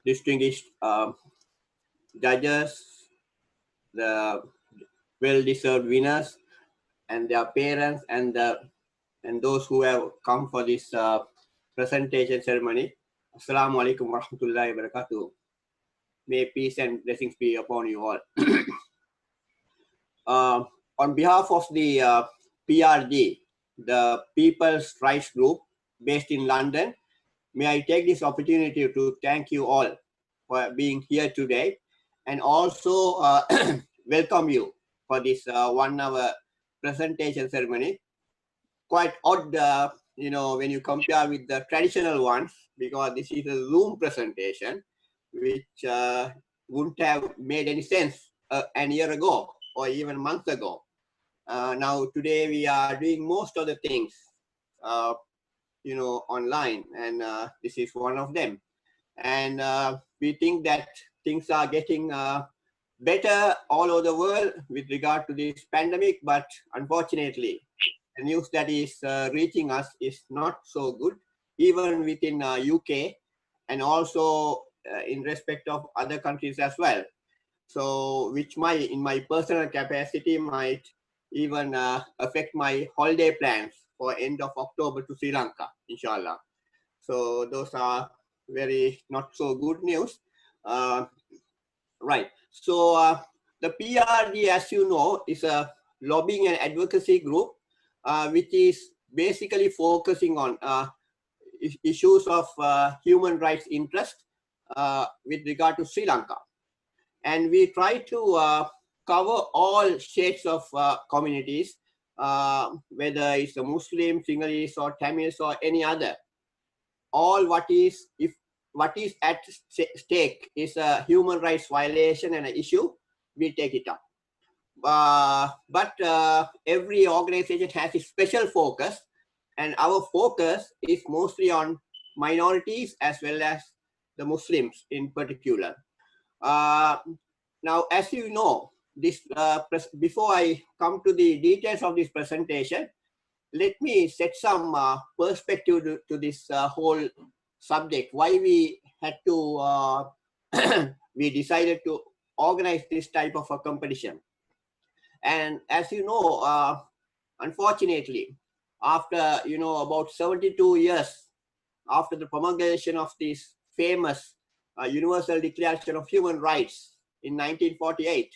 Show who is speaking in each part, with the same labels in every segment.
Speaker 1: distinguished judges, the well-deserved winners, and their parents, and those who have come for this presentation ceremony. Assalamu alaikum warahmatullahi wabarakatuh. May peace and blessings be upon you all. On behalf of the PRG, the People's Rights Group based in London, may I take this opportunity to thank you all for being here today, and also welcome you for this 1 hour presentation ceremony. Quite odd, when you compare with the traditional ones, because this is a Zoom presentation, which wouldn't have made any sense a year ago or even months ago. Now today we are doing most of the things online, and this is one of them. And we think that things are getting better all over the world with regard to this pandemic, but unfortunately the news that is reaching us is not so good, even within UK, and also in respect of other countries as well. So which might, in my personal capacity, might even affect my holiday plans for end of October to Sri Lanka, inshallah. So those are very not so good news. Right. So the PRG, as you know, is a lobbying and advocacy group, which is basically focusing on issues of human rights interest with regard to Sri Lanka. And we try to cover all shades of communities, whether it's a Muslim, Sinhalese, or Tamils, or any other. All what is at stake is a human rights violation and an issue, we take it up. But every organization has a special focus, and our focus is mostly on minorities as well as the Muslims in particular. Now, as you know, this before I come to the details of this presentation, let me set some perspective to this whole subject, why we had to, we decided to organize this type of a competition. And as you know, unfortunately, after, about 72 years after the promulgation of this famous Universal Declaration of Human Rights in 1948,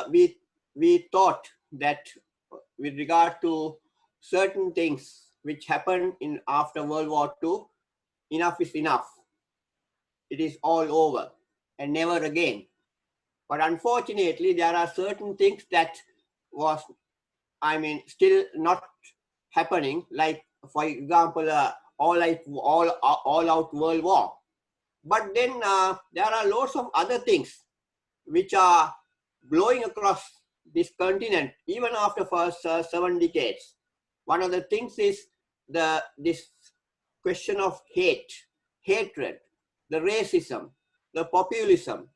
Speaker 1: we thought that with regard to certain things which happened after World War II, enough is enough. It is all over and never again. But unfortunately, there are certain things that was, still not happening. Like, for example, all-out World War. But then there are lots of other things which are blowing across this continent, even after first 7 decades. One of the things is this question of hatred, the racism, the populism,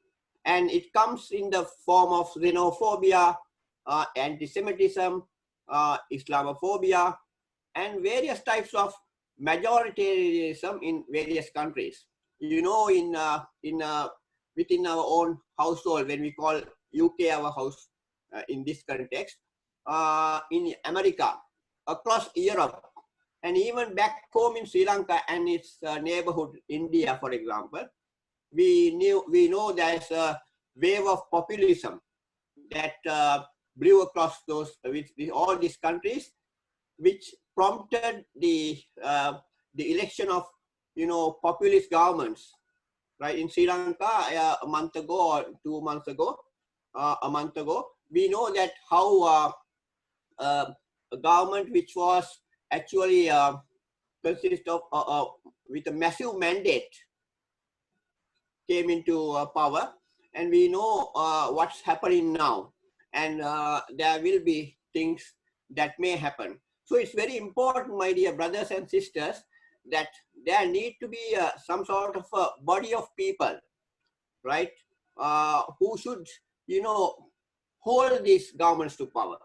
Speaker 1: and it comes in the form of xenophobia, anti-Semitism, Islamophobia, and various types of majoritarianism in various countries. Within our own household, when we call UK our house in this context, in America, across Europe, and even back home in Sri Lanka and its neighborhood, India, for example, we know there's a wave of populism that blew across all these countries, which prompted the election of populist governments. Right, in Sri Lanka, a month ago or 2 months ago, a month ago, we know that how a government which was actually consist of with a massive mandate came into power, and we know what's happening now, and there will be things that may happen. So it's very important, my dear brothers and sisters, that there need to be some sort of a body of people, right, who should, hold these governments to power,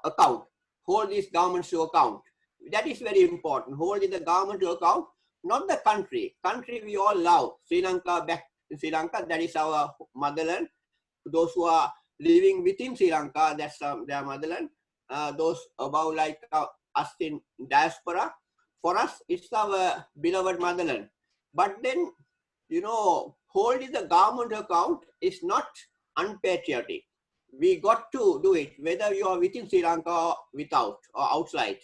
Speaker 1: account, hold these governments to account. That is very important, holding the government to account not the country. Country we all love. Sri Lanka, back in Sri Lanka, that is our motherland. Those who are living within Sri Lanka, that's their motherland. Those above like us in diaspora, for us, it's our beloved motherland. But then, you know, holding the government account is not unpatriotic. We got to do it, whether you are within Sri Lanka or without or outside.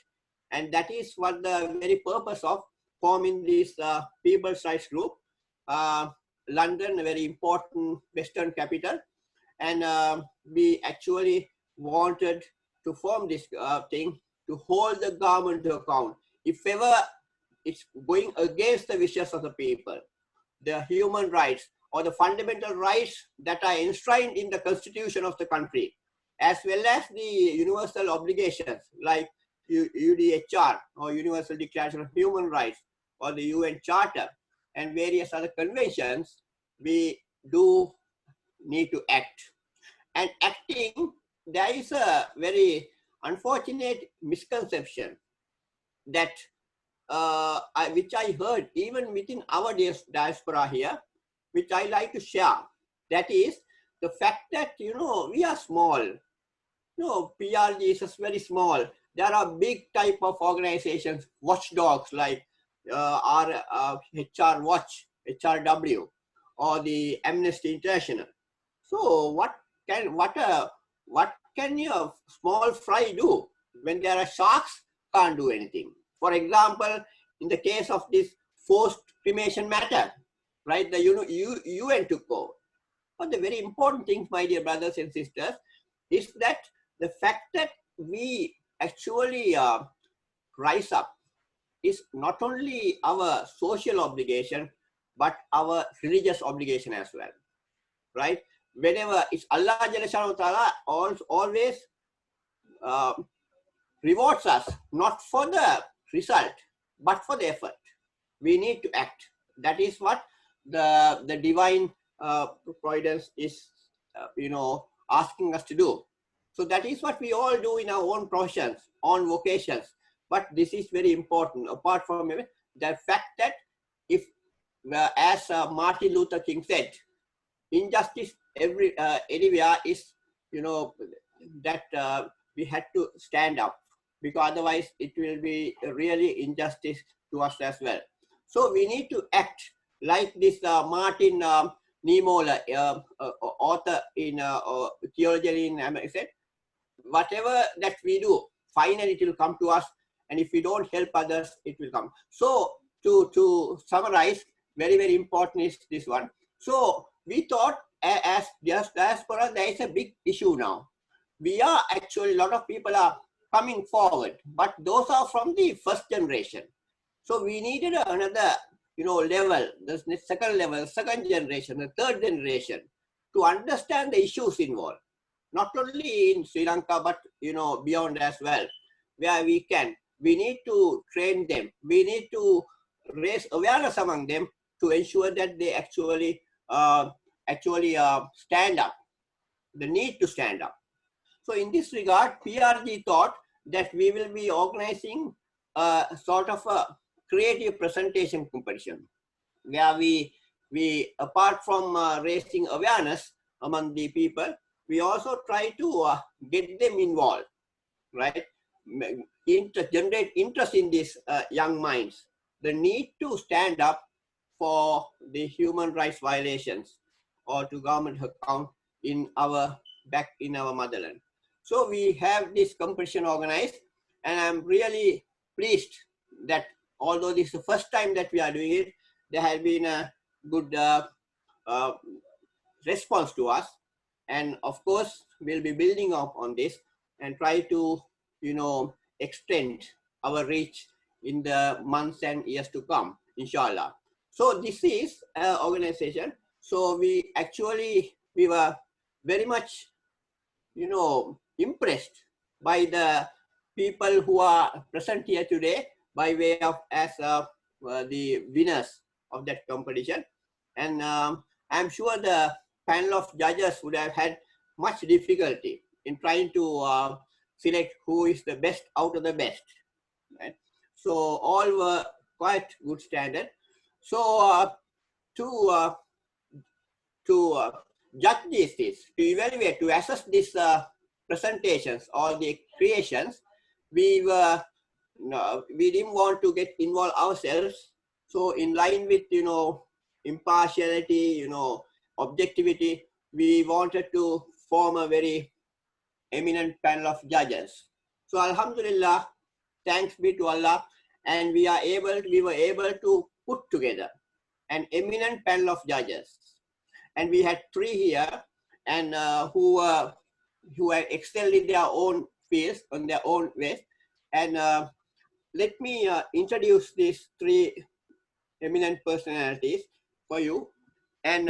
Speaker 1: And that is what the very purpose of forming this people's rights group. London, a very important Western capital, and we actually wanted to form this thing to hold the government to account. If ever it's going against the wishes of the people, the human rights or the fundamental rights that are enshrined in the constitution of the country, as well as the universal obligations like UDHR or Universal Declaration of Human Rights or the UN Charter and various other conventions, we do need to act. And acting, there is a very unfortunate misconception that which I heard even within our diaspora here, which I like to share. That is the fact that, you know, we are small. No, PRG is very small. There are big type of organizations, watchdogs like HR Watch, HRW, or the Amnesty International. So what can a small fry do when there are sharks? Can't do anything. For example, in the case of this forced cremation matter, right? The UN took over. But the very important thing, my dear brothers and sisters, is that the fact that we actually rise up is not only our social obligation, but our religious obligation as well, right? Whenever it's Allah Jalla Ta'ala always rewards us, not for the result, but for the effort. We need to act. That is what the divine providence is, asking us to do. So that is what we all do in our own professions, own vocations. But this is very important, apart from the fact that if, as Martin Luther King said, injustice anywhere is, that we had to stand up, because otherwise it will be really injustice to us as well. So we need to act like this Martin Niemöller, author in theology in America, said, whatever that we do, finally it will come to us, and if we don't help others, it will come. So to summarize, very, very important is this one. So we thought, as diaspora, there is a big issue now. We are actually, a lot of people are coming forward, but those are from the first generation. So we needed another, level, the second level, second generation, the third generation, to understand the issues involved, not only in Sri Lanka, but, beyond as well, where we can. We need to train them. We need to raise awareness among them to ensure that they actually stand up, the need to stand up. So in this regard, PRG thought that we will be organizing a sort of a creative presentation competition, where we apart from raising awareness among the people, we also try to get them involved, right? Generate interest in these young minds, the need to stand up for the human rights violations or to government account in our motherland. So we have this competition organized, and I'm really pleased that although this is the first time that we are doing it, there has been a good response to us. And of course, we'll be building up on this and try to, extend our reach in the months and years to come, inshallah. So this is an organization. So we were very much, impressed by the people who are present here today by way of as the winners of that competition. And I'm sure the panel of judges would have had much difficulty in trying to select who is the best out of the best. Right? So all were quite good standard. So to judge these things, to evaluate, to assess these presentations or the creations, we were no, we didn't want to get involved ourselves. So in line with impartiality, objectivity, we wanted to form a very eminent panel of judges. So Alhamdulillah, thanks be to Allah, and we were able to put together an eminent panel of judges. And we had 3 here, and who had excelled in their own fields, on their own ways. And let me introduce these 3 eminent personalities for you. And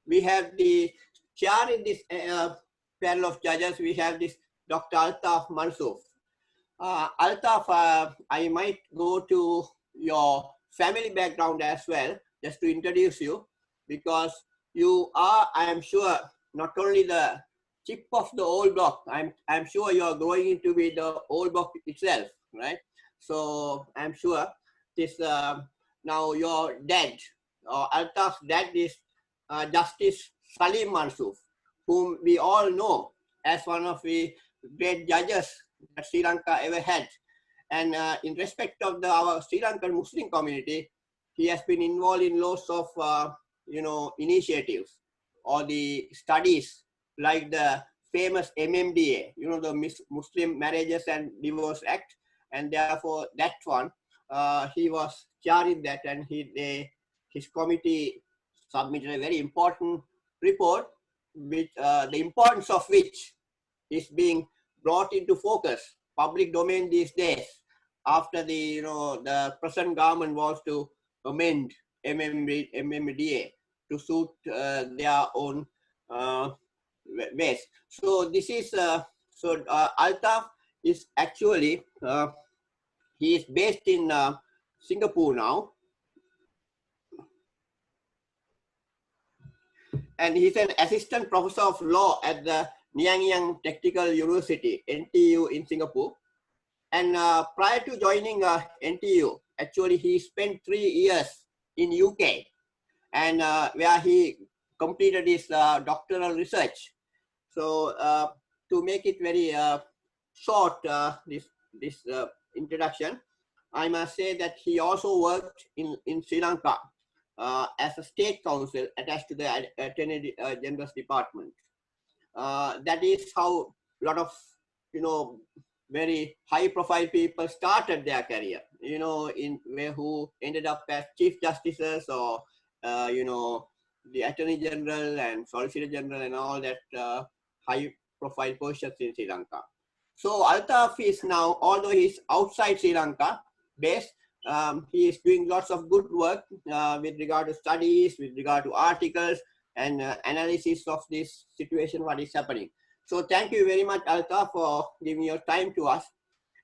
Speaker 1: we have the chair in this panel of judges. We have this Dr. Altaf Mansoof. Altaf, I might go to your family background as well, just to introduce you, because you are, I am sure, not only the chip of the old block, I'm sure you are growing into be the old block itself, right? So I'm sure this now your dad, or Altaf's dad, is Justice Salim Mansoof, whom we all know as one of the great judges that Sri Lanka ever had. And in respect of our Sri Lankan Muslim community, he has been involved in lots of initiatives or the studies, like the famous MMDA, the Muslim Marriages and Divorce Act, and therefore that one, he was chairing that, and his committee submitted a very important report, which the importance of which is being brought into focus, public domain these days, after the present government wants to amend MMDA to suit their own ways. So this is Altaf is actually he is based in Singapore now, and he's an assistant professor of law at the Nanyang Technical University, NTU, in Singapore. And prior to joining NTU, actually he spent 3 years in UK, and where he completed his doctoral research. So to make it very short, this introduction, I must say that he also worked in Sri Lanka as a state counsel attached to the Attorney General's Department. That is how a lot of very high profile people started their career, who ended up as chief justices, or the Attorney General and Solicitor General and all that high profile positions in Sri Lanka. So Altaf is now, although he's outside Sri Lanka based, he is doing lots of good work with regard to studies, with regard to articles, and analysis of this situation, what is happening. So thank you very much, Altaf, for giving your time to us.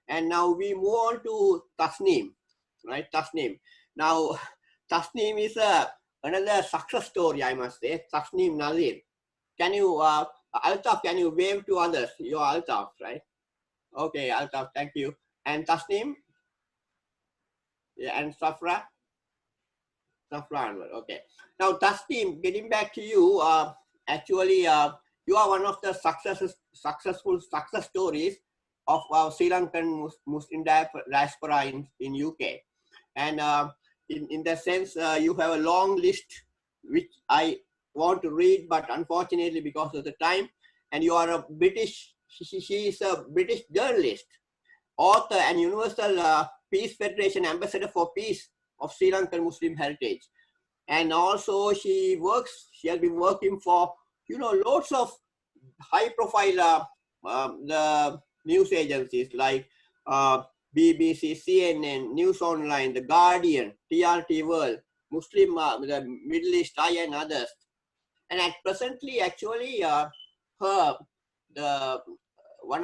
Speaker 1: And now we move on to Tasneem, right? Tasneem. Now, Tasneem is another success story, I must say. Tasneem Nazir. Can you, Altaf, can you wave to others? You're Altaf, right? Okay, Altaf, thank you. And Tasneem? Yeah, and Safra? Safra Anwar, okay. Now, Tasneem, getting back to you, actually, you are one of the successful success stories of our Sri Lankan Muslim diaspora in UK. And in that sense, you have a long list, which I want to read, but unfortunately, because of the time, and you are a British, she is a British journalist, author, and Universal Peace Federation Ambassador for Peace of Sri Lankan Muslim Heritage. And also she has been working for, lots of high profile the news agencies like BBC, CNN, News Online, The Guardian, TRT World, Muslim, the Middle East Eye, and others. And at presently, actually, one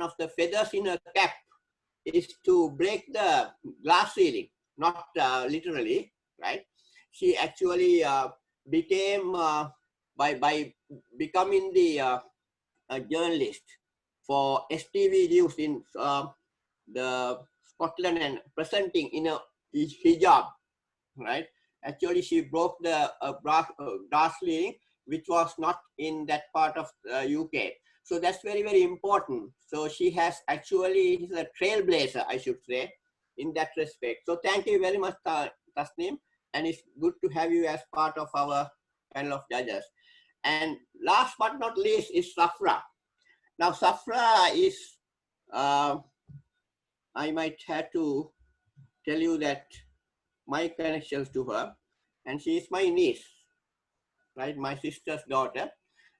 Speaker 1: of the feathers in her cap is to break the glass ceiling, not literally, right? She actually became, by becoming the journalist for STV News in the Scotland, and presenting in a hijab, right? Actually, she broke the glass ceiling, which was not in that part of UK. So that's very, very important. So she has actually is a trailblazer, I should say, in that respect. So thank you very much, Tasneem, and it's good to have you as part of our panel of judges. And last but not least is Safra. Now, Safra is, I might have to tell you that my connections to her, and she is my niece, right? My sister's daughter.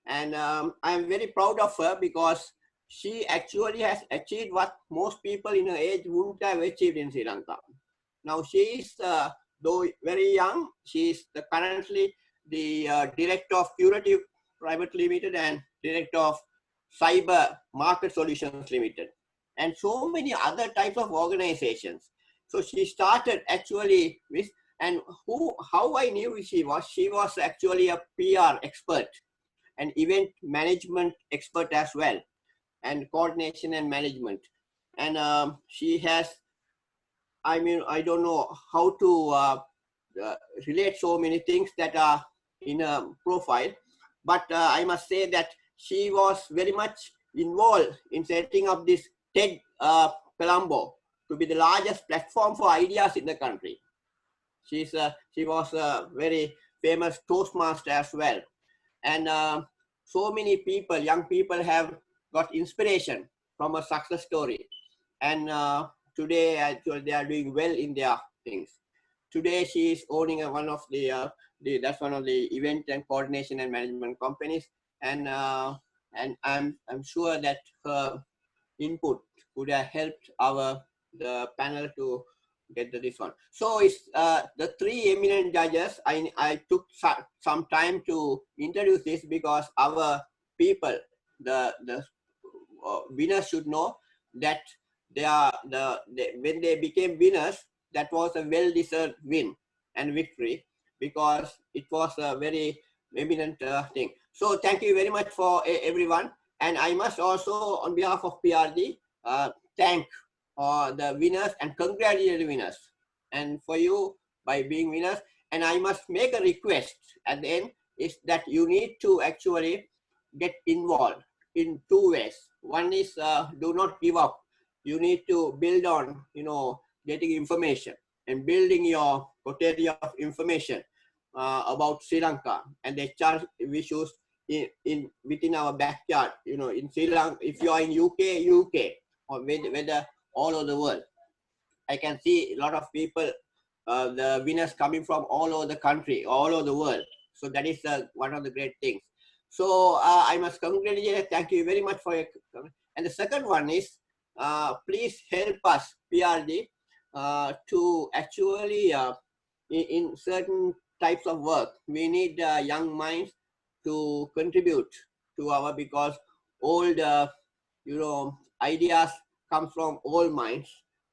Speaker 1: And I'm very proud of her because she actually has achieved what most people in her age wouldn't have achieved in Sri Lanka. Now she is, though very young, she is currently the director of Curative Private Limited and director of Cyber Market Solutions Limited, and so many other types of organizations. So she started actually with, and how I knew she was actually a PR expert, an event management expert as well, and coordination and management. And she has, I mean, I don't know how to relate so many things that are in a profile, but I must say that she was very much involved in setting up this TED Colombo to be the largest platform for ideas in the country. She was a very famous Toastmaster as well. And so many people, young people, have got inspiration from a success story. And today, actually, they are doing well in their things. Today, she is owning one of that's one of the event and coordination and management companies. And I'm sure that her input would have helped the panel to get this one. So it's the three eminent judges. I took some time to introduce this because our people, the winners should know that when they became winners, that was a well-deserved win and victory because it was a very eminent thing. So thank you very much for everyone. And I must also, on behalf of PRG, thank the winners and congratulate the winners. And for you, by being winners, and I must make a request at the end, is that you need to actually get involved in two ways. One is do not give up. You need to build on, getting information and building your potential of information about Sri Lanka and the charge issues in within our backyard. In Sri Lanka, if you are in UK, or whether all over the world, I can see a lot of people, the winners coming from all over the country, all over the world. So that is one of the great things. So I must congratulate. Thank you very much for your. And the second one is, please help us, PRG, to actually in certain types of work, we need young minds to contribute to our, because old, ideas come from old minds.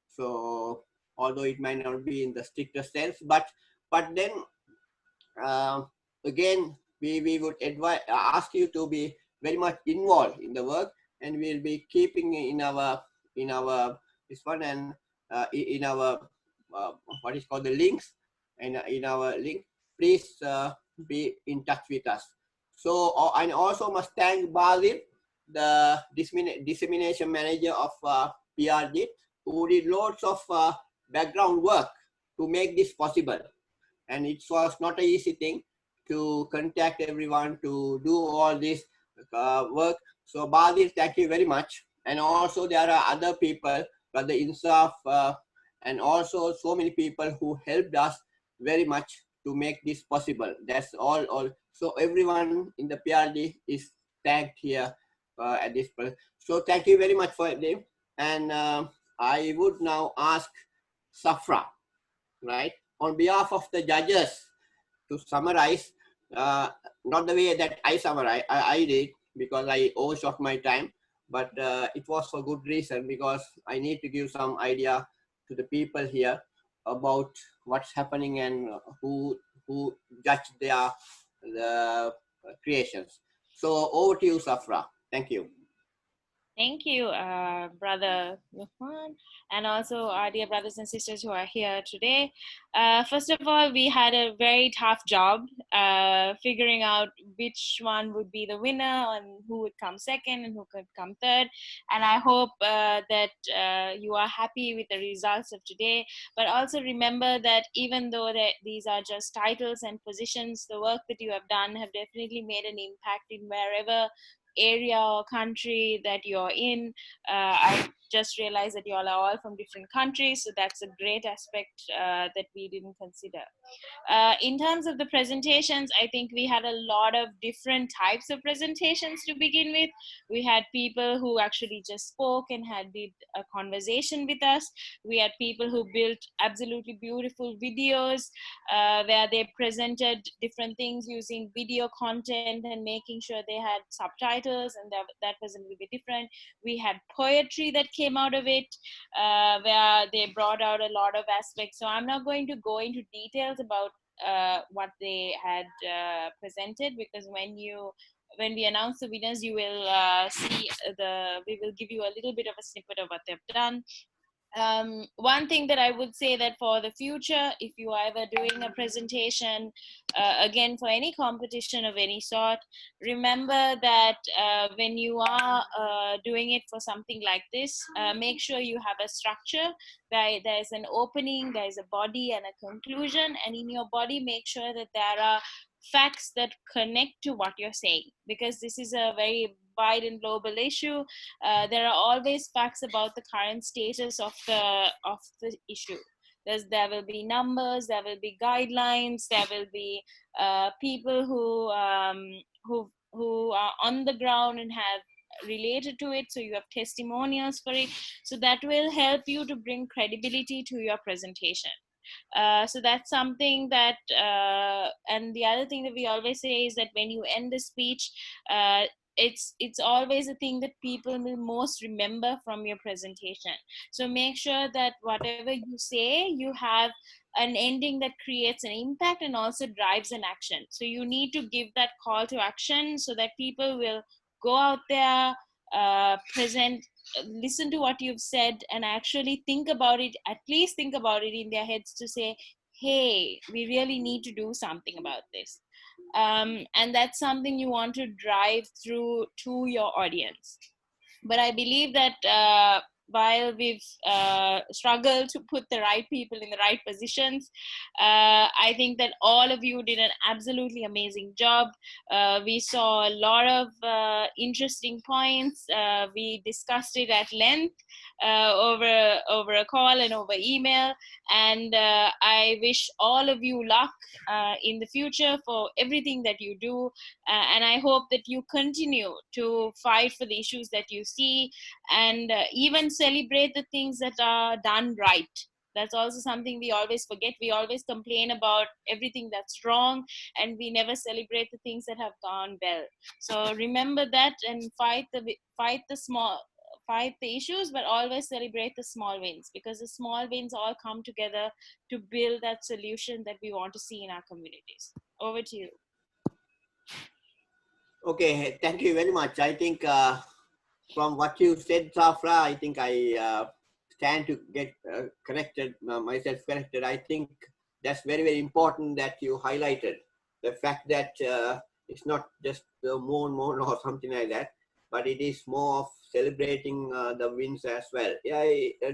Speaker 1: So although it might not be in the strictest sense, but then uh, again, we would ask you to be very much involved in the work, and we'll be keeping in our this one, and in our what is called the links, and in our link. Please be in touch with us. So I also must thank Basil, the dissemination manager of PRG, who did lots of background work to make this possible. And it was not an easy thing to contact everyone to do all this work. So Basil, thank you very much. And also there are other people, Brother Insaf, and also so many people who helped us very much to make this possible. That's all. So everyone in the PRD is thanked here at this point. So thank you very much for them. And I would now ask Safra, right, on behalf of the judges, to summarize, not the way that I summarize, I did, because I overshot my time, but it was for good reason, because I need to give some idea to the people here about what's happening and who judge their creations. So over to you, Safra. Thank you.
Speaker 2: Thank you, Brother Luqman, and also our dear brothers and sisters who are here today. First of all, we had a very tough job figuring out which one would be the winner and who would come second and who could come third. And I hope that you are happy with the results of today. But also remember that even though these are just titles and positions, the work that you have done have definitely made an impact in wherever area or country that you're in. I just realized that you all are all from different countries, so that's a great aspect that we didn't consider. In terms of the presentations, I think we had a lot of different types of presentations to begin with. We had people who actually just spoke and did a conversation with us. We had people who built absolutely beautiful videos where they presented different things using video content and making sure they had subtitles, and that was a little bit different. We had poetry that came out of it, where they brought out a lot of aspects. So I'm not going to go into details about what they had presented, because when we announce the winners, you will see we will give you a little bit of a snippet of what they've done. One thing that I would say, that for the future, if you are ever doing a presentation, again, for any competition of any sort, remember that when you are doing it for something like this, make sure you have a structure. There's an opening, there's a body and a conclusion, and in your body, make sure that there are facts that connect to what you're saying, because this is a very wide and global issue. There are always facts about the current status of the issue. There will be numbers, there will be guidelines, there will be people who are on the ground and have related to it, so you have testimonials for it, so that will help you to bring credibility to your presentation. So that's something that and the other thing that we always say is that when you end the speech, uh, it's always a thing that people will most remember from your presentation. So make sure that whatever you say, you have an ending that creates an impact and also drives an action. So you need to give that call to action so that people will go out there, present, listen to what you've said, and actually think about it, at least think about it in their heads, to say, hey, we really need to do something about this. And that's something you want to drive through to your audience. But I believe that while we've struggled to put the right people in the right positions, I think that all of you did an absolutely amazing job. We saw a lot of interesting points. We discussed it at length over a call and over email. And I wish all of you luck in the future for everything that you do. And I hope that you continue to fight for the issues that you see, and even celebrate the things that are done right. That's also something we always forget. We always complain about everything that's wrong, and we never celebrate the things that have gone well. So remember that, and fight the issues, but always celebrate the small wins, because the small wins all come together to build that solution that we want to see in our communities. Over to you.
Speaker 1: Okay, thank you very much. I think from what you said, Safra, I think I stand to get myself corrected. I think that's very, very important that you highlighted the fact that it's not just the moon or something like that, but it is more of celebrating the wins as well. Yeah,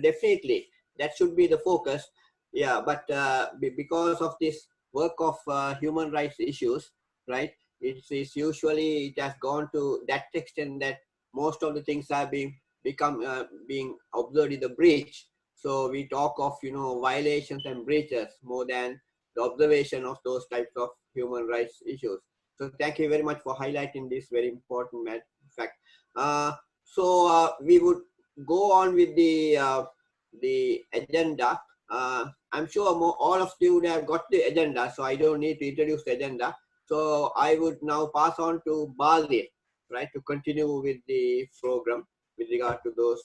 Speaker 1: definitely that should be the focus. Yeah, but because of this work of human rights issues, right? It's usually it has gone to that extent that most of the things are being observed in the breach. So we talk of violations and breaches more than the observation of those types of human rights issues. So thank you very much for highlighting this very important fact. We would go on with the agenda. I'm sure all of you would have got the agenda, so I don't need to introduce the agenda. So I would now pass on to Bali, right, to continue with the program with regard to those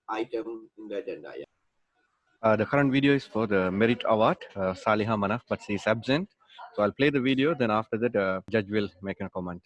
Speaker 1: items in the agenda. Yeah.
Speaker 3: The current video is for the Merit Award, Saliha Manaf, but she is absent. So I'll play the video, then after that, judge will make a comment.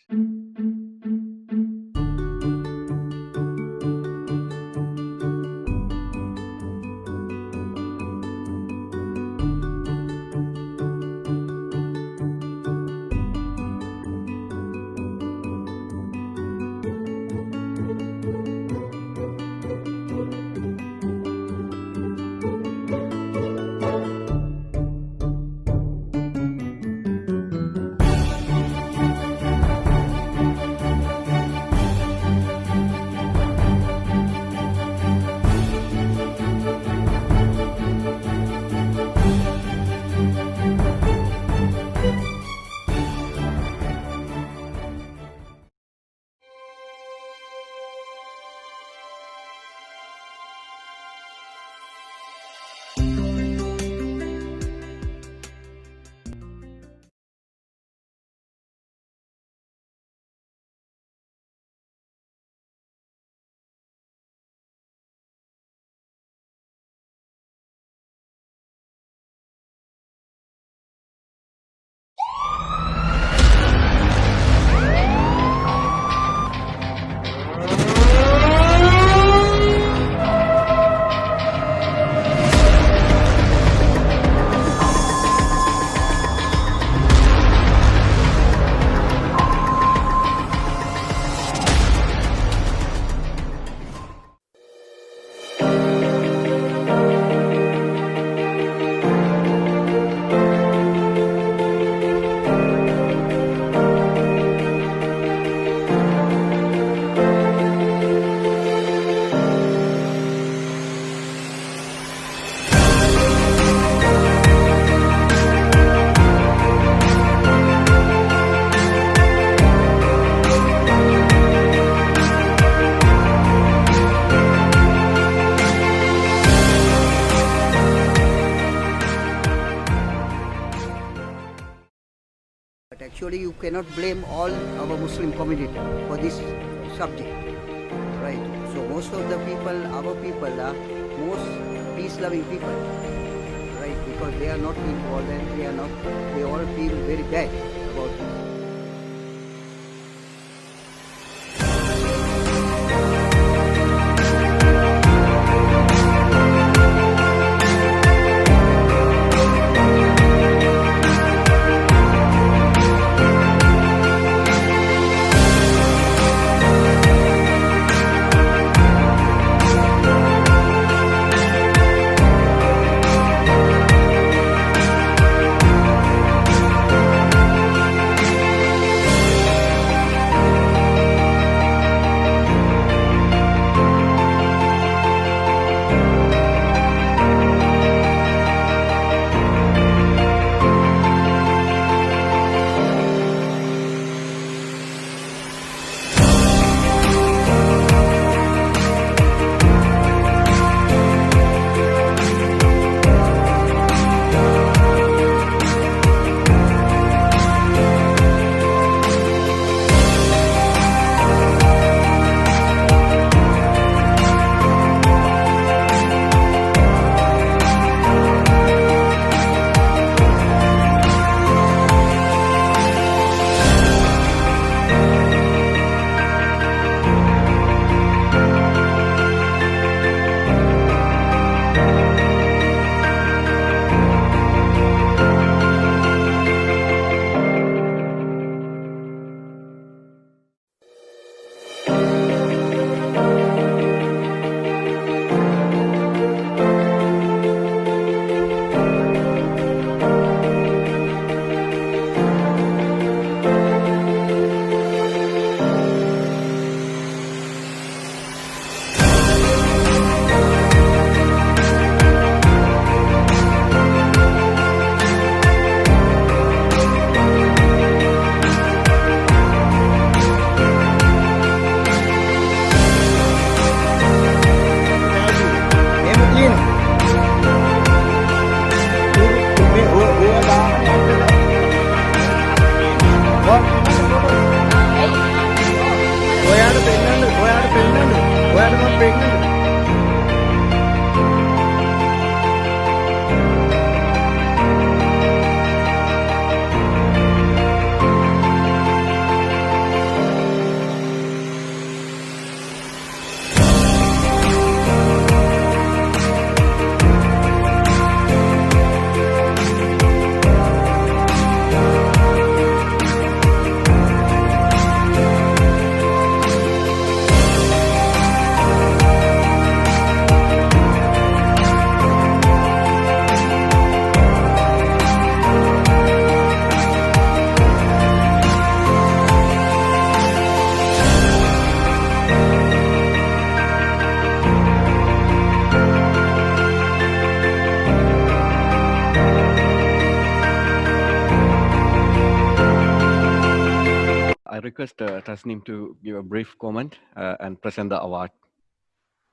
Speaker 4: But actually you cannot blame all our Muslim community for this subject, right? So most of the people, our people are most peace-loving people, right? Because they are not involved and they all feel very bad about this.
Speaker 3: I request Tasneem to give a brief comment and present the award.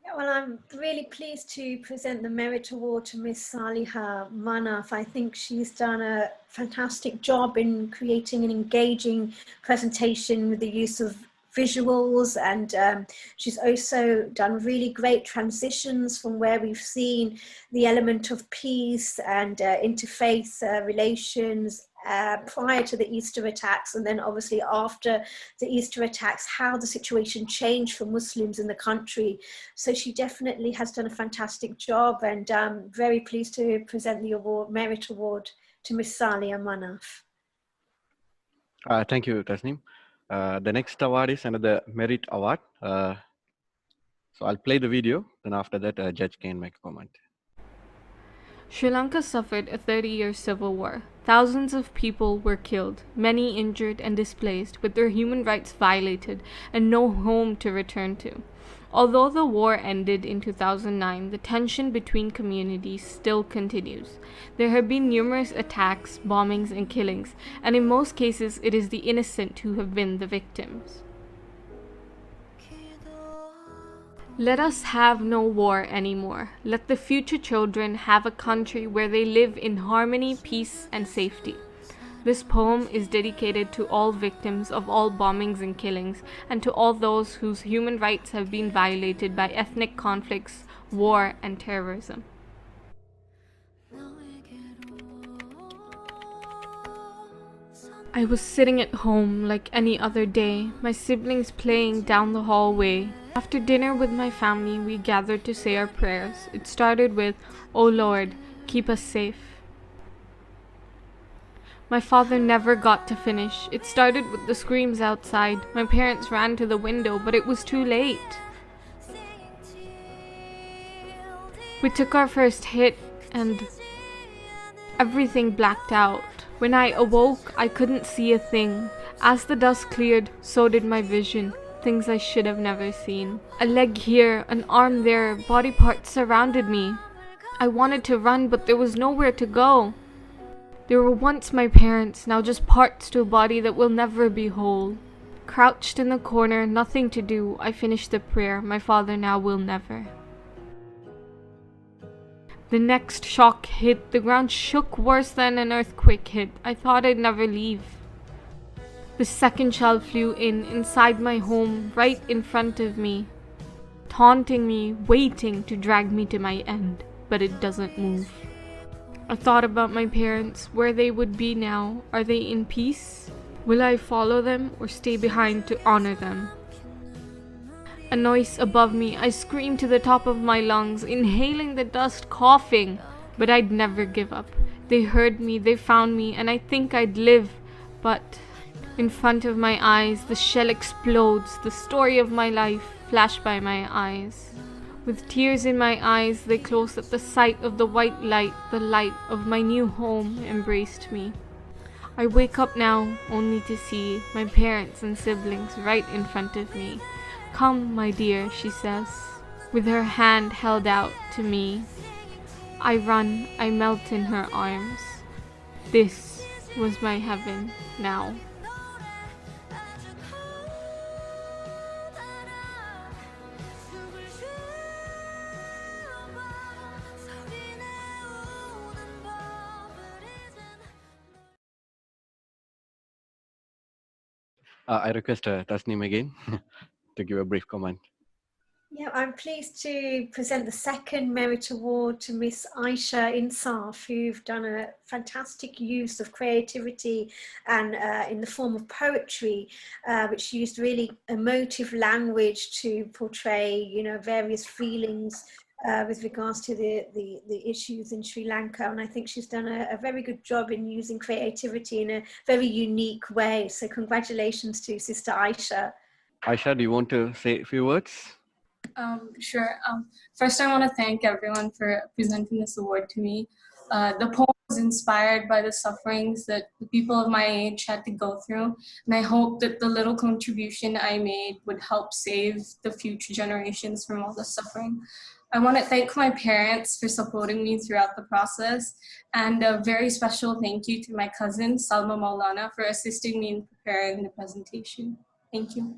Speaker 5: Yeah, well, I'm really pleased to present the Merit Award to Miss Saliha Manaf. I think she's done a fantastic job in creating an engaging presentation with the use of visuals, and she's also done really great transitions from where we've seen the element of peace and interfaith relations prior to the Easter attacks, and then obviously after the Easter attacks, how the situation changed for Muslims in the country. So she definitely has done a fantastic job, and I'm very pleased to present the award, Merit Award to Miss Salia Manaf.
Speaker 3: Thank you, Tasneem. The next award is another Merit Award. So I'll play the video, then after that, a judge can make a comment.
Speaker 6: Sri Lanka suffered a 30-year civil war. Thousands of people were killed, many injured and displaced, with their human rights violated and no home to return to. Although the war ended in 2009, the tension between communities still continues. There have been numerous attacks, bombings, and killings, and in most cases it is the innocent who have been the victims. Let us have no war anymore. Let the future children have a country where they live in harmony, peace, and safety. This poem is dedicated to all victims of all bombings and killings, and to all those whose human rights have been violated by ethnic conflicts, war, and terrorism. I was sitting at home like any other day, my siblings playing down the hallway. After dinner with my family, we gathered to say our prayers. It started with, "O Lord, keep us safe." My father never got to finish. It started with the screams outside. My parents ran to the window, but it was too late. We took our first hit and everything blacked out. When I awoke, I couldn't see a thing. As the dust cleared, so did my vision. Things I should have never seen. A leg here, an arm there, body parts surrounded me. I wanted to run, but there was nowhere to go. They were once my parents, now just parts to a body that will never be whole. Crouched in the corner, nothing to do, I finished the prayer. My father now will never. The next shock hit. The ground shook worse than an earthquake hit. I thought I'd never leave. The second shell flew inside my home, right in front of me, taunting me, waiting to drag me to my end, but it doesn't move. I thought about my parents, where they would be now. Are they in peace? Will I follow them or stay behind to honor them? A noise above me. I screamed to the top of my lungs, inhaling the dust, coughing. But I'd never give up. They heard me, they found me, and I think I'd live. But in front of my eyes, the shell explodes. The story of my life flashed by my eyes. With tears in my eyes, they closed at the sight of the white light. The light of my new home embraced me. I wake up now only to see my parents and siblings right in front of me. "Come, my dear," she says, with her hand held out to me. I run, I melt in her arms. This was my heaven now.
Speaker 3: I request Tasneem again to give a brief comment.
Speaker 5: Yeah, I'm pleased to present the second Merit Award to Miss Aisha Insaf, who've done a fantastic use of creativity and in the form of poetry, which used really emotive language to portray, you know, various feelings with regards to the issues in Sri Lanka. And I think she's done a very good job in using creativity in a very unique way. So congratulations to Sister Aisha.
Speaker 3: Aisha, do you want to say a few words?
Speaker 7: Sure. First, I want to thank everyone for presenting this award to me. The poem was inspired by the sufferings that the people of my age had to go through, and I hope that the little contribution I made would help save the future generations from all the suffering. I want to thank my parents for supporting me throughout the process, and a very special thank you to my cousin, Salma Maulana, for assisting me in preparing the presentation. Thank you.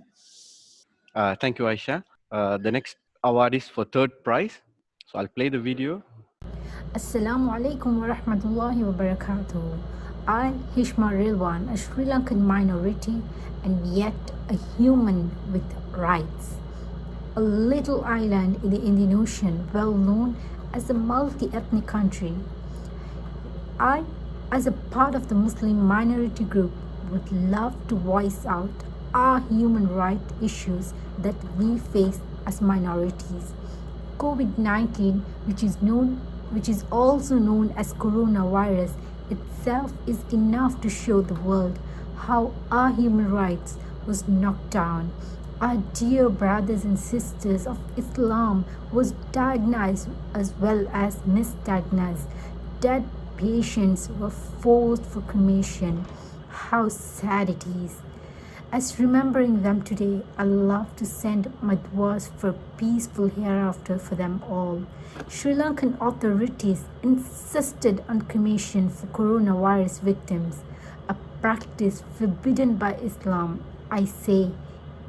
Speaker 3: Thank you, Aisha. The next award is for third prize. So I'll play the video.
Speaker 8: Assalamu alaikum wa rahmatullahi wa barakatuh. I, Hishma Rilwan, a Sri Lankan minority and yet a human with rights. A little island in the Indian Ocean, well known as a multi-ethnic country. I, as a part of the Muslim minority group, would love to voice out our human rights issues that we face as minorities. COVID-19, which is also known as coronavirus itself, is enough to show the world how our human rights was knocked down. Our dear brothers and sisters of Islam was diagnosed as well as misdiagnosed. Dead patients were forced for cremation. How sad it is. As remembering them today, I love to send my duas for peaceful hereafter for them all. Sri Lankan authorities insisted on cremation for coronavirus victims, a practice forbidden by Islam. I say,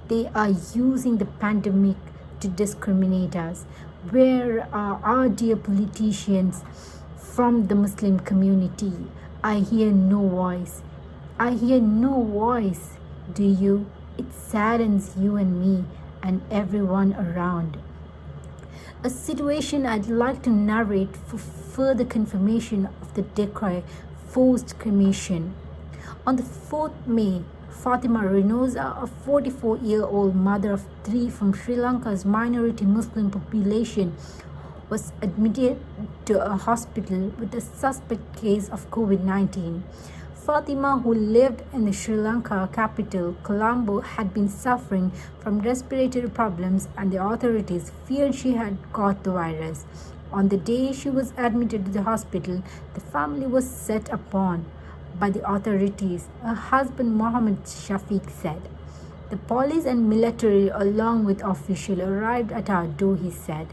Speaker 8: they are using the pandemic to discriminate us. Where are our dear politicians from the Muslim community? I hear no voice. I hear no voice. Do you? It saddens you and me and everyone around. A situation I'd like to narrate for further confirmation of the decree forced cremation. On the 4th May, Fatima Renosa, a 44-year-old mother of 3 from Sri Lanka's minority Muslim population, was admitted to a hospital with a suspect case of COVID-19. Fatima, who lived in the Sri Lanka capital, Colombo, had been suffering from respiratory problems and the authorities feared she had caught the virus. On the day she was admitted to the hospital, the family was set upon by the authorities, her husband Mohammed Shafiq said. The police and military along with officials arrived at our door, he said.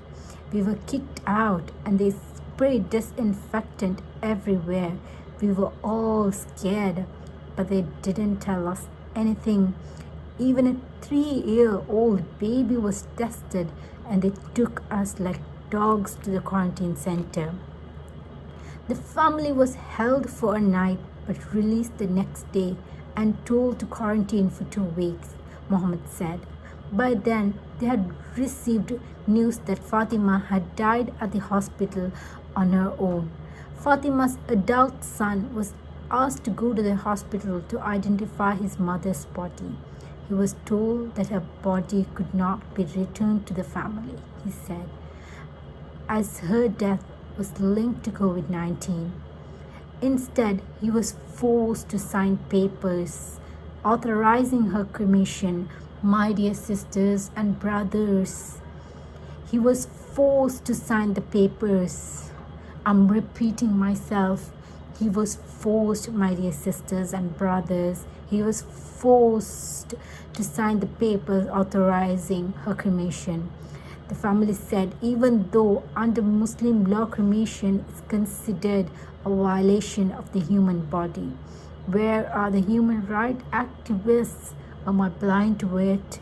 Speaker 8: We were kicked out and they sprayed disinfectant everywhere. We were all scared, but they didn't tell us anything. Even a 3-year-old baby was tested and they took us like dogs to the quarantine center. The family was held for a night but released the next day and told to quarantine for 2 weeks, Mohammed said. By then, they had received news that Fatima had died at the hospital on her own. Fatima's adult son was asked to go to the hospital to identify his mother's body. He was told that her body could not be returned to the family, he said, as her death was linked to COVID-19. Instead, he was forced to sign papers authorizing her cremation. My dear sisters and brothers, he was forced to sign the papers. I'm repeating myself. He was forced, my dear sisters and brothers, he was forced to sign the papers authorizing her cremation. The family said even though under Muslim law cremation is considered a violation of the human body, where are the human rights activists? Am I blind to it?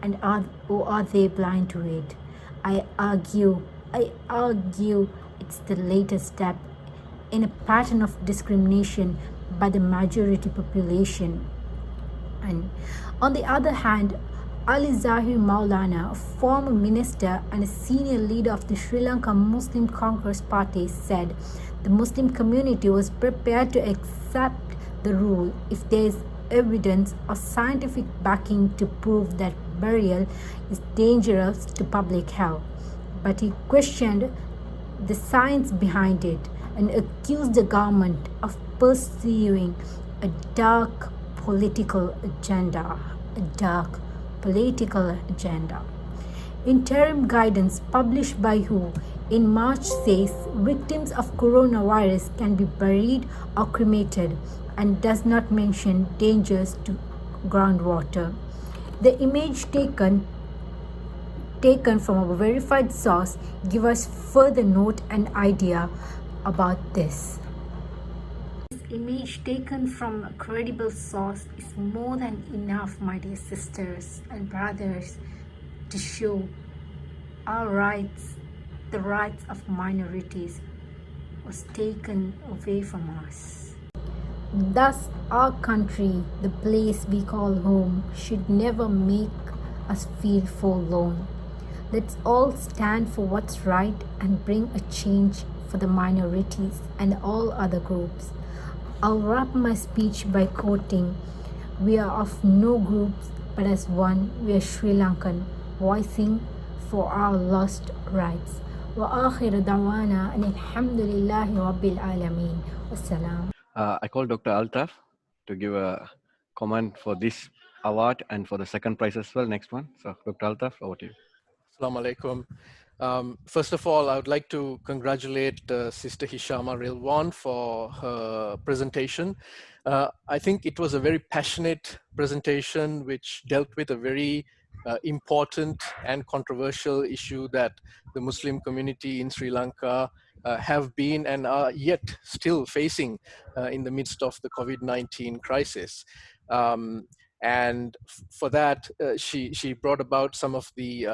Speaker 8: And are they blind to it? I argue it's the latest step in a pattern of discrimination by the majority population. And on the other hand, Ali Zahir Maulana, a former minister and a senior leader of the Sri Lanka Muslim Congress Party, said the Muslim community was prepared to accept the rule if there is evidence or scientific backing to prove that burial is dangerous to public health. But he questioned the science behind it and accused the government of pursuing a dark political agenda. Interim guidance published by WHO in March says victims of coronavirus can be buried or cremated and does not mention dangers to groundwater. The image taken from a verified source give us further note and idea about this. This image taken from a credible source is more than enough, my dear sisters and brothers, to show our rights, the rights of minorities was taken away from us. Thus, our country, the place we call home, should never make us feel forlorn. Let's all stand for what's right and bring a change for the minorities and all other groups. I'll wrap my speech by quoting, "We are of no groups, but as one, we are Sri Lankan, voicing for our lost rights. Wa akhiru dawana and alhamdulillahi rabbil alameen. Wassalam."
Speaker 3: I call Dr. Altaf to give a comment for this award and for the second prize as well, next one. So Dr. Altaf, over to you.
Speaker 9: Assalamu alaikum. First of all, I would like to congratulate Sister Hishama Rilwan for her presentation. I think it was a very passionate presentation which dealt with a very important and controversial issue that the Muslim community in Sri Lanka have been and are yet still facing in the midst of the COVID-19 crisis. And for that, she brought about some of the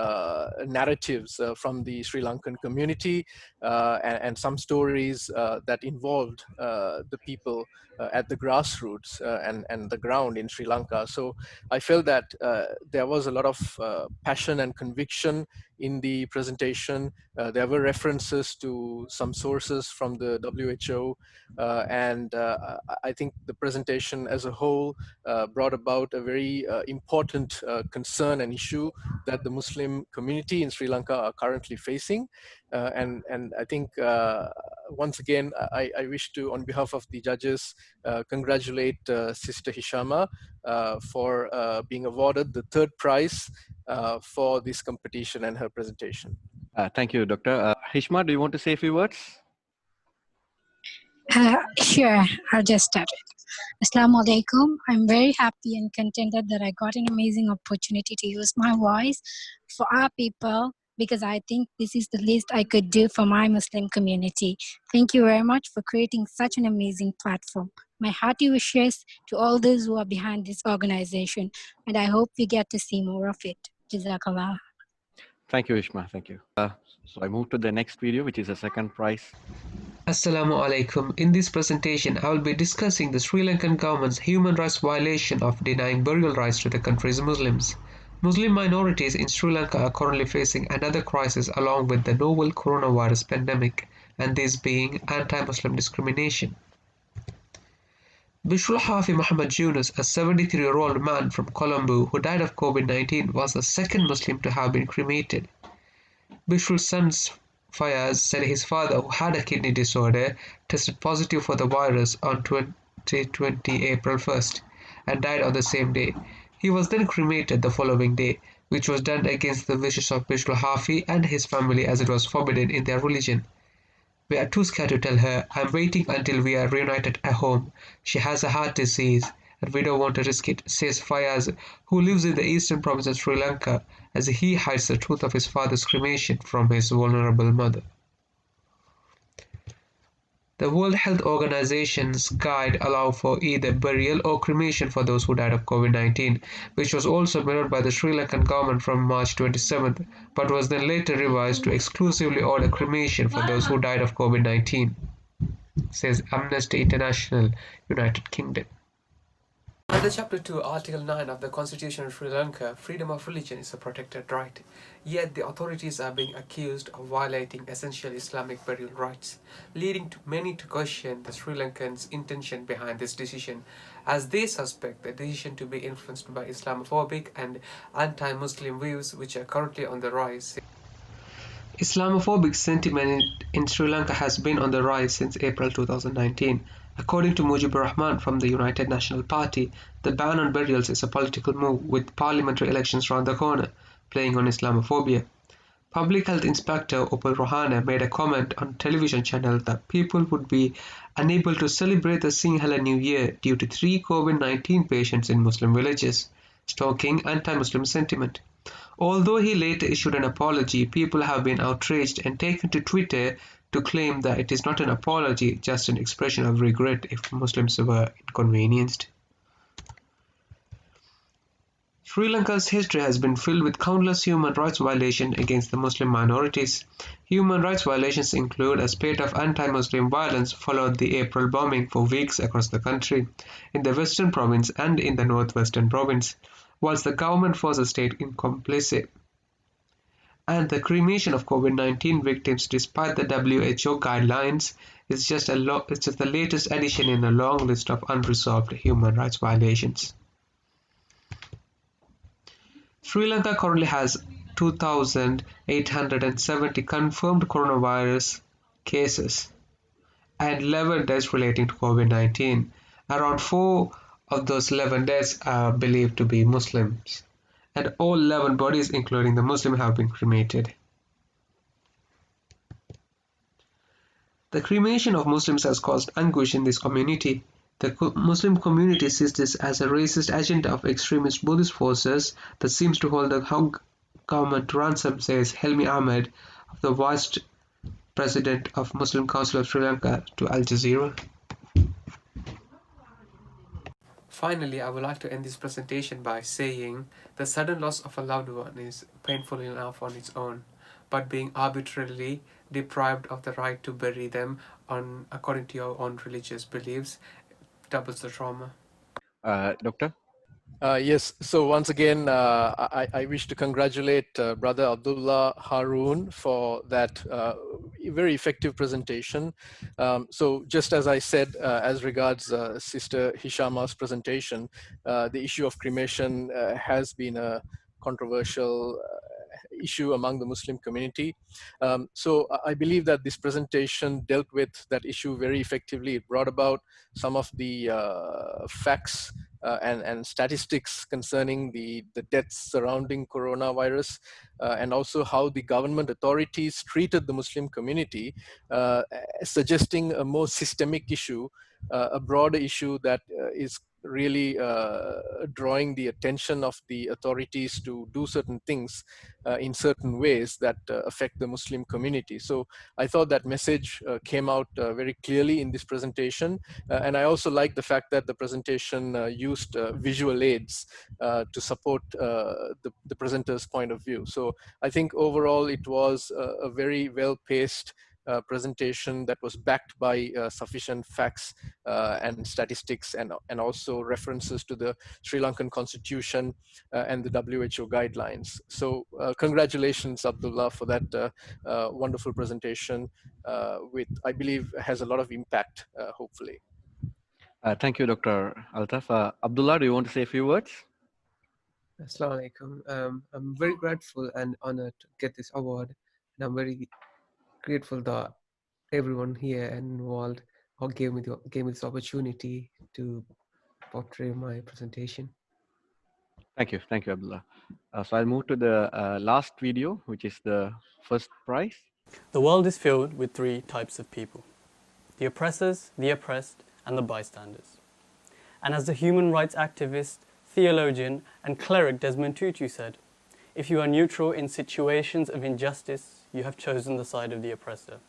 Speaker 9: narratives from the Sri Lankan community and some stories that involved the people at the grassroots and the ground in Sri Lanka. So I felt that there was a lot of passion and conviction in the presentation. There were references to some sources from the WHO, and I think the presentation as a whole brought about a very important concern and issue that the Muslim community in Sri Lanka are currently facing. And I think once again, I wish to, on behalf of the judges, congratulate Sister Hishama for being awarded the third prize for this competition and her presentation.
Speaker 3: Thank you, Doctor. Hishma, do you want to say a few words?
Speaker 8: Sure, I'll just start it. Assalamu alaikum. I'm very happy and contented that I got an amazing opportunity to use my voice for our people, because I think this is the least I could do for my Muslim community. Thank you very much for creating such an amazing platform. My hearty wishes to all those who are behind this organization, and I hope we get to see more of it. Jazakallah.
Speaker 3: Thank you, Ishma. Thank you. So I move to the next video, which is a second prize.
Speaker 10: Assalamu alaikum. In this presentation, I will be discussing the Sri Lankan government's human rights violation of denying burial rights to the country's Muslims. Muslim minorities in Sri Lanka are currently facing another crisis along with the novel coronavirus pandemic, and this being anti-Muslim discrimination. Bishrul Hafi Muhammad Yunus, a 73-year-old man from Colombo who died of COVID-19, was the second Muslim to have been cremated. Bishrul's son's Fayaz said his father, who had a kidney disorder, tested positive for the virus on 2020 April 1st and died on the same day. He was then cremated the following day, which was done against the wishes of Bishrul Hafi and his family, as it was forbidden in their religion. We are too scared to tell her, I'm waiting until we are reunited at home. She has a heart disease and we don't want to risk it, says Fayaz, who lives in the eastern province of Sri Lanka, as he hides the truth of his father's cremation from his vulnerable mother. The World Health Organization's guide allows for either burial or cremation for those who died of COVID-19, which was also mirrored by the Sri Lankan government from March 27th, but was then later revised to exclusively order cremation for those who died of COVID-19, says Amnesty International, United Kingdom. Under Chapter 2, Article 9 of the Constitution of Sri Lanka, freedom of religion is a protected right. Yet the authorities are being accused of violating essential Islamic burial rights, leading many to question the Sri Lankans' intention behind this decision, as they suspect the decision to be influenced by Islamophobic and anti-Muslim views which are currently on the rise. Islamophobic sentiment in Sri Lanka has been on the rise since April 2019. According to Mujibur Rahman from the United National Party, the ban on burials is a political move with parliamentary elections round the corner, playing on Islamophobia. Public Health Inspector Upal Rohana made a comment on television channel that people would be unable to celebrate the Sinhala New Year due to 3 COVID-19 patients in Muslim villages, stoking anti-Muslim sentiment. Although he later issued an apology, people have been outraged and taken to Twitter to claim that it is not an apology, just an expression of regret if Muslims were inconvenienced. Sri Lanka's history has been filled with countless human rights violations against the Muslim minorities. Human rights violations include a spate of anti-Muslim violence followed the April bombing for weeks across the country, in the Western Province and in the Northwestern Province, whilst the government forces stayed complicit. And the cremation of COVID-19 victims, despite the WHO guidelines, is just the latest addition in a long list of unresolved human rights violations. Sri Lanka currently has 2,870 confirmed coronavirus cases and 11 deaths relating to COVID-19. Around 4 of those 11 deaths are believed to be Muslims, and all 11 bodies, including the Muslim, have been cremated. The cremation of Muslims has caused anguish in this community. The Muslim community sees this as a racist agenda of extremist Buddhist forces that seems to hold the government to ransom, says Helmi Ahmed, the Vice President of Muslim Council of Sri Lanka, to Al Jazeera. Finally, I would like to end this presentation by saying the sudden loss of a loved one is painful enough on its own, but being arbitrarily deprived of the right to bury them according to your own religious beliefs doubles the trauma.
Speaker 3: Doctor?
Speaker 9: Yes, so once again, I wish to congratulate Brother Abdullah Haroon for that very effective presentation. So just as I said, as regards Sister Hishama's presentation, the issue of cremation has been a controversial issue among the Muslim community. So I believe that this presentation dealt with that issue very effectively. It brought about some of the facts and statistics concerning the deaths surrounding coronavirus, and also how the government authorities treated the Muslim community, suggesting a more systemic issue, a broader issue that is really drawing the attention of the authorities to do certain things in certain ways that affect the Muslim community. So I thought that message came out very clearly in this presentation. And I also like the fact that the presentation used visual aids to support the presenter's point of view. So I think overall it was a very well-paced presentation that was backed by sufficient facts and statistics, and also references to the Sri Lankan constitution and the WHO guidelines. So congratulations, Abdullah, for that wonderful presentation, with, I believe, has a lot of impact, hopefully.
Speaker 3: Thank you, Dr. Altaf. Abdullah, do you want to say a few words?
Speaker 10: Assalamu alaikum. I'm very grateful and honored to get this award, and I'm very grateful that everyone here and involved gave me this opportunity to portray my presentation.
Speaker 3: Thank you, Abdullah. So I'll move to the last video, which is the first prize.
Speaker 11: The world is filled with three types of people: the oppressors, the oppressed, and the bystanders. And as the human rights activist, theologian, and cleric Desmond Tutu said, if you are neutral in situations of injustice, you have chosen the side of the oppressor.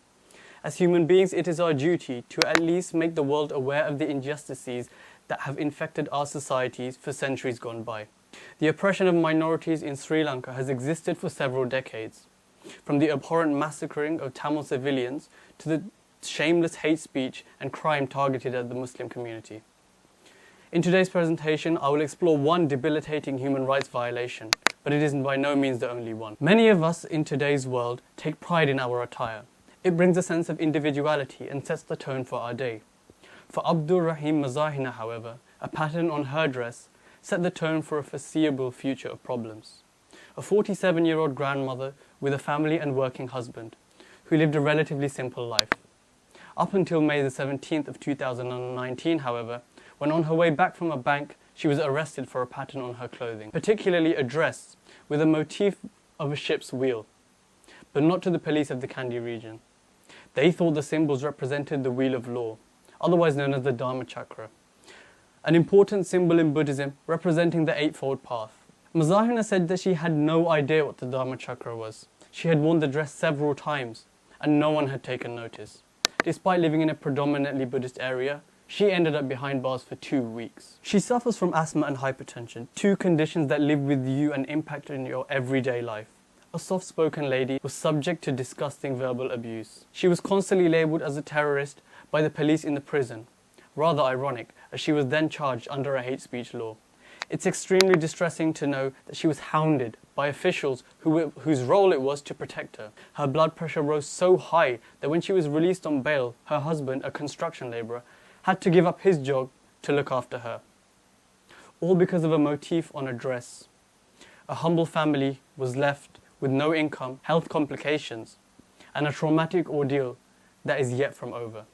Speaker 11: As human beings, it is our duty to at least make the world aware of the injustices that have infected our societies for centuries gone by. The oppression of minorities in Sri Lanka has existed for several decades, from the abhorrent massacring of Tamil civilians to the shameless hate speech and crime targeted at the Muslim community. In today's presentation, I will explore one debilitating human rights violation, but it is by no means the only one. Many of us in today's world take pride in our attire. It brings a sense of individuality and sets the tone for our day. For Abdul Rahim Mazahina, however, a pattern on her dress set the tone for a foreseeable future of problems. A 47-year-old grandmother with a family and working husband, who lived a relatively simple life. Up until May the 17th of 2019, however, when on her way back from a bank, she was arrested for a pattern on her clothing, particularly a dress with a motif of a ship's wheel, but not to the police of the Kandy region. They thought the symbols represented the wheel of law, otherwise known as the Dharma Chakra, an important symbol in Buddhism representing the Eightfold Path. Mazahina said that she had no idea what the Dharma Chakra was. She had worn the dress several times, and no one had taken notice. Despite living in a predominantly Buddhist area, she ended up behind bars for 2 weeks. She suffers from asthma and hypertension, two conditions that live with you and impact on your everyday life. A soft-spoken lady was subject to disgusting verbal abuse. She was constantly labelled as a terrorist by the police in the prison. Rather ironic, as she was then charged under a hate speech law. It's extremely distressing to know that she was hounded by officials whose role it was to protect her. Her blood pressure rose so high that when she was released on bail, her husband, a construction labourer, had to give up his job to look after her. All because of a motif on a dress. A humble family was left with no income, health complications, and a traumatic ordeal that is yet from over.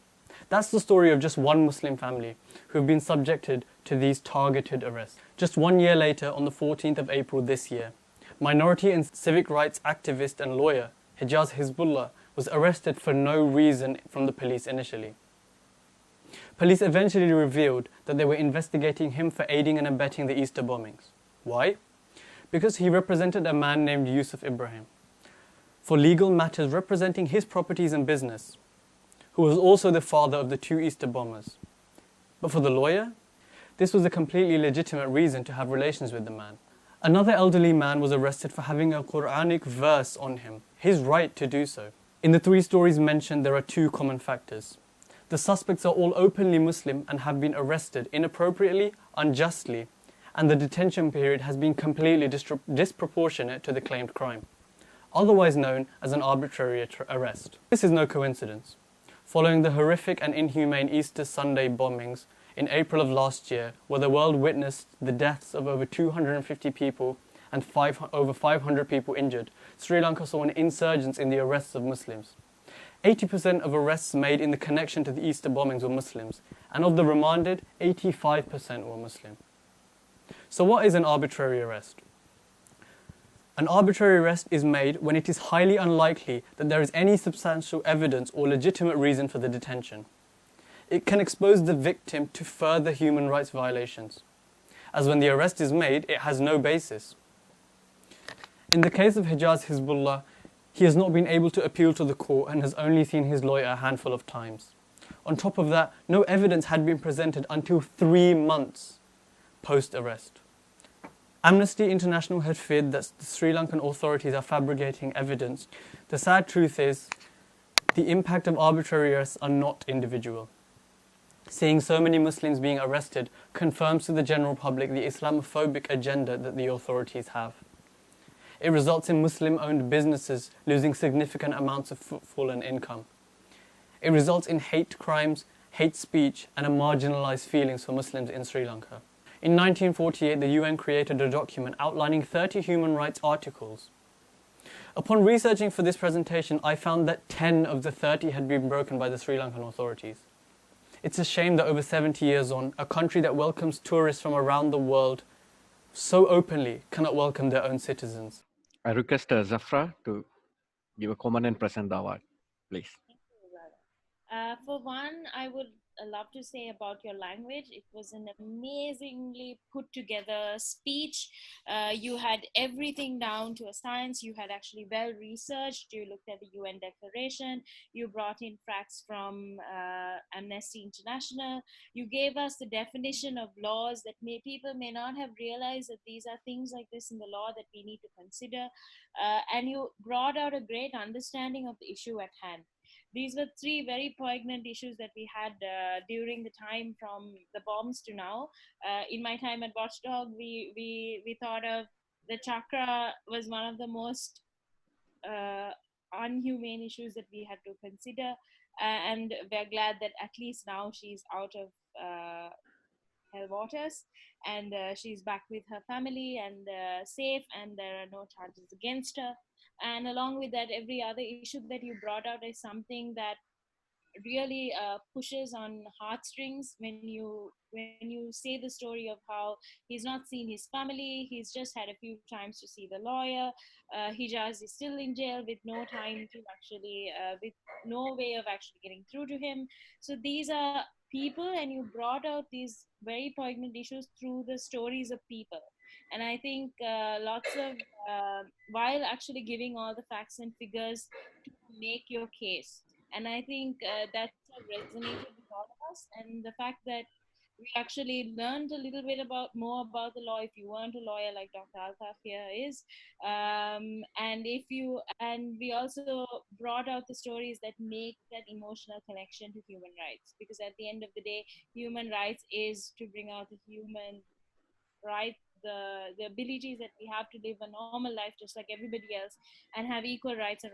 Speaker 11: That's the story of just one Muslim family who have been subjected to these targeted arrests. Just 1 year later, on the 14th of April this year, minority and civic rights activist and lawyer Hijaz Hizbullah was arrested for no reason from the police initially. Police eventually revealed that they were investigating him for aiding and abetting the Easter bombings. Why? Because he represented a man named Yusuf Ibrahim for legal matters representing his properties and business, who was also the father of the 2 Easter bombers. But for the lawyer, This was a completely legitimate reason to have relations with the man. Another elderly man was arrested for having a Quranic verse on him, his right to do so. In the 3 stories mentioned, there are 2 common factors. The suspects are all openly Muslim and have been arrested inappropriately, unjustly, and the detention period has been completely disproportionate to the claimed crime, otherwise known as an arbitrary arrest. This is no coincidence. Following the horrific and inhumane Easter Sunday bombings in April of last year, where the world witnessed the deaths of over 250 people and over 500 people injured, Sri Lanka saw an insurgence in the arrests of Muslims. 80% of arrests made in the connection to the Easter bombings were Muslims, and of the remanded, 85% were Muslim. So what is an arbitrary arrest? An arbitrary arrest is made when it is highly unlikely that there is any substantial evidence or legitimate reason for the detention. It can expose the victim to further human rights violations, as when the arrest is made, it has no basis. In the case of Hijaz Hizbullah, he has not been able to appeal to the court and has only seen his lawyer a handful of times. On top of that, no evidence had been presented until 3 months post-arrest. Amnesty International had feared that the Sri Lankan authorities are fabricating evidence. The sad truth is, the impact of arbitrary arrests are not individual. Seeing so many Muslims being arrested confirms to the general public the Islamophobic agenda that the authorities have. It results in Muslim-owned businesses losing significant amounts of footfall and income. It results in hate crimes, hate speech, and a marginalized feelings for Muslims in Sri Lanka. In 1948, the UN created a document outlining 30 human rights articles. Upon researching for this presentation, I found that 10 of the 30 had been broken by the Sri Lankan authorities. It's a shame that over 70 years on, a country that welcomes tourists from around the world so openly cannot welcome their own citizens.
Speaker 3: I request Zafra to give a comment and present the award, please.
Speaker 2: For one, I would love to say about your language. It was an amazingly put together speech. You had everything down to a science. You had actually well researched. You looked at the UN declaration. You brought in facts from Amnesty International. You gave us the definition of laws that people may not have realized that these are things like this in the law that we need to consider. And you brought out a great understanding of the issue at hand. These were 3 very poignant issues that we had during the time from the bombs to now. In my time at Watchdog, we thought of the chakra was one of the most unhumane issues that we had to consider. And we're glad that at least now she's out of hell waters and she's back with her family and safe, and there are no charges against her. And along with that, every other issue that you brought out is something that really pushes on heartstrings when you say the story of how he's not seen his family, he's just had a few times to see the lawyer. Hijaz is still in jail with no time to actually with no way of actually getting through to him. So these are people, and you brought out these very poignant issues through the stories of people. And I think lots of while actually giving all the facts and figures to make your case. And I think that resonated with all of us. And the fact that we actually learned a little bit more about the law, if you weren't a lawyer like Dr. Altaf here is. And we also brought out the stories that make that emotional connection to human rights. Because at the end of the day, human rights is to bring out the human rights, the abilities that we have to live a normal life just like everybody else and have equal rights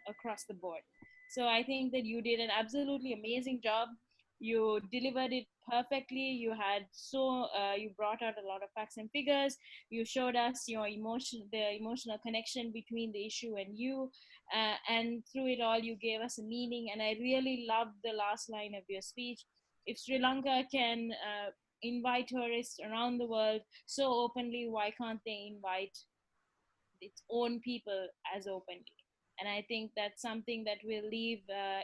Speaker 2: across the board. So I think that you did an absolutely amazing job. You delivered it perfectly. You brought out a lot of facts and figures. You showed us the emotional connection between the issue and you, and through it all you gave us a meaning. And I really loved the last line of your speech. If Sri Lanka can invite tourists around the world so openly, why can't they invite its own people as openly? And I think that's something that will leave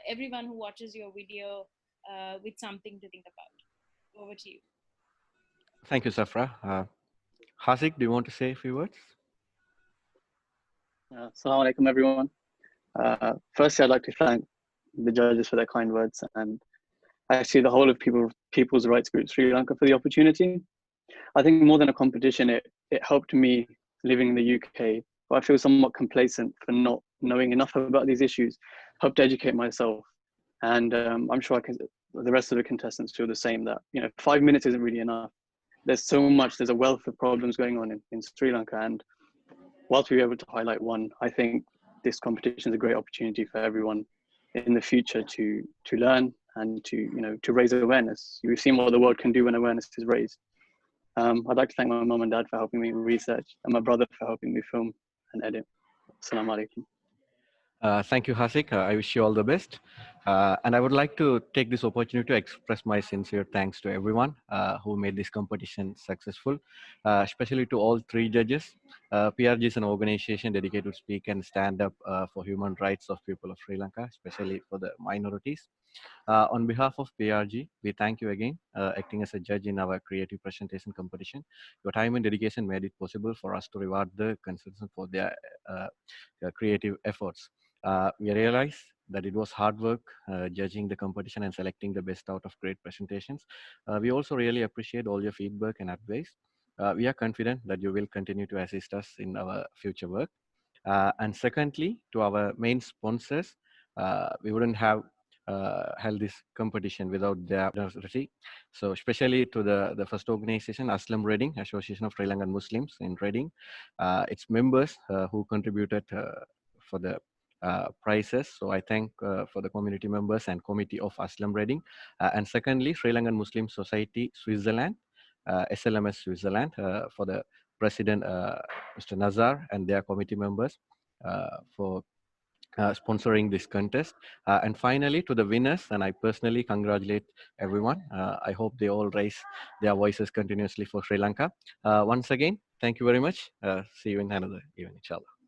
Speaker 2: everyone who watches your video with something to think about. Over to you.
Speaker 3: Thank you, Zafra. Hasik, do you want to say a few words?
Speaker 12: Assalamu alaikum, everyone. Firstly, I'd like to thank the judges for their kind words, and
Speaker 11: actually the whole of people's rights group Sri Lanka for the opportunity. I think more than a competition, it helped me living in the UK. I feel somewhat complacent for not knowing enough about these issues, helped educate myself. And I'm sure the rest of the contestants feel the same, that 5 minutes isn't really enough. There's so much, there's a wealth of problems going on in Sri Lanka. And whilst we were able to highlight one, I think this competition is a great opportunity for everyone in the future to learn and to raise awareness. We've seen what the world can do when awareness is raised. I'd like to thank my mom and dad for helping me research, and my brother for helping me film and edit. Assalamu alaikum.
Speaker 3: Thank you, Hasik. I wish you all the best. And I would like to take this opportunity to express my sincere thanks to everyone who made this competition successful, especially to all 3 judges. PRG is an organization dedicated to speak and stand up for human rights of people of Sri Lanka, especially for the minorities. On behalf of PRG, we thank you again, acting as a judge in our creative presentation competition. Your time and dedication made it possible for us to reward the contestants for their creative efforts. We realize that it was hard work judging the competition and selecting the best out of great presentations. We also really appreciate all your feedback and advice. We are confident that you will continue to assist us in our future work. And secondly, to our main sponsors, we wouldn't have held this competition without their generosity. So especially to the first organization, Aslam Reading, Association of Sri Lankan Muslims in Reading, its members who contributed for the prizes. So I thank for the community members and committee of Aslam Reading. And secondly, Sri Lankan Muslim Society Switzerland, SLMS Switzerland, for the president, Mr. Nazar, and their committee members for sponsoring this contest. And finally, to the winners, and I personally congratulate everyone. I hope they all raise their voices continuously for Sri Lanka. Once again, thank you very much. See you in another event, inshallah.